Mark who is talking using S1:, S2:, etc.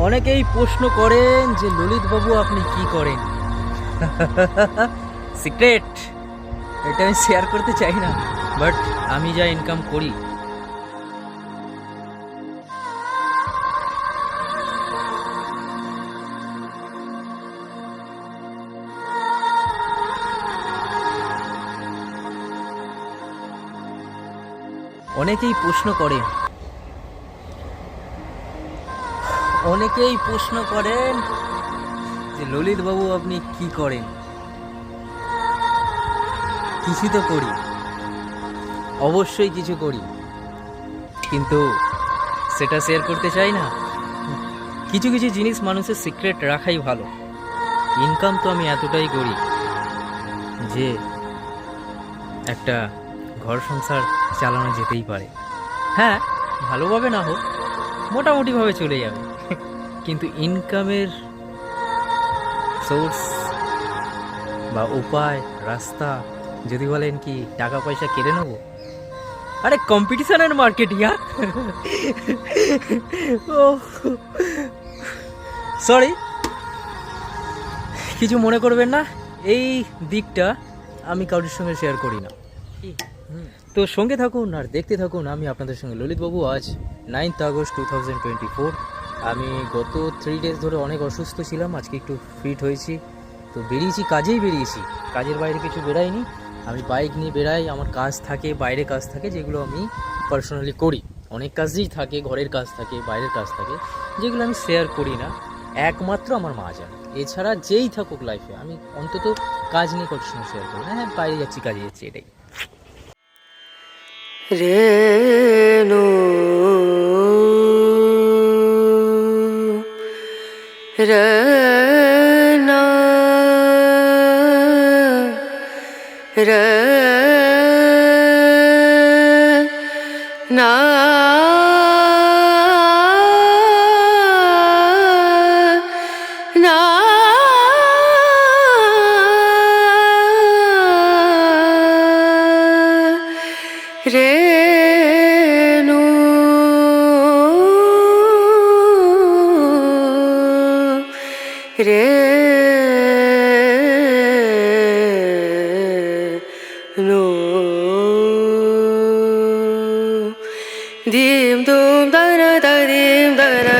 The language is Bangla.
S1: অনেকেই প্রশ্ন করেন যে ললিত বাবু আপনি কি করেন। সিক্রেট, এটা আমি শেয়ার করতে চাই না, বাট আমি যা ইনকাম করি অনেকেই প্রশ্ন করেন যে ললিত বাবু আপনি কি করেন। কিছু তো করি, অবশ্যই কিছু করি, কিন্তু সেটা শেয়ার করতে চাই না। কিছু কিছু জিনিস মানুষের সিক্রেট রাখাই ভালো। ইনকাম তো আমি এতটাই করি যে একটা ঘর সংসার চালানো যেতেই পারে। হ্যাঁ, ভালোভাবে না হোক, মোটামুটিভাবে চলে যাবে। কিন্তু ইনকামের সোর্স বা উপায়, রাস্তা যদি বলেন কি টাকা পয়সা কেড়ে নেবো, আরে কম্পিটিশনের মার্কেট ইয়ার। ও সরি, কিছু মনে করবেন না, এই দিকটা আমি কারোর সঙ্গে শেয়ার করি না। তো সঙ্গে থাকুন আর দেখতে থাকুন আমি আপনাদের সঙ্গে ললিতবাবু। আজ 9th আগস্ট 2024। আমি গত 3 ডেজ ধরে অনেক অসুস্থ ছিলাম, আজকে একটু ফিট হয়েছি। তো বেরিয়েছি, কাজেই বেরিয়েছি, কাজের বাইরে কিছু বেরাইনি। আমি বাইক নিয়ে বেরাই, আমার কাজ থাকে, বাইরে কাজ থাকে, যেগুলো আমি পার্সোনালি করি। অনেক কাজই থাকে, ঘরের কাজ থাকে, বাইরের কাজ থাকে, যেগুলো আমি শেয়ার করি না। একমাত্র আমার মা জানে, এছাড়া যেই থাকুক লাইফে আমি অন্তত কাজ নিয়ে কত সময় শেয়ার করি না। হ্যাঁ, বাইরে যাচ্ছি, কাজে যাচ্ছি, এটাই।
S2: রেণু রনা রনা না রেণু রেণু দিম দুম দরা দিম দরা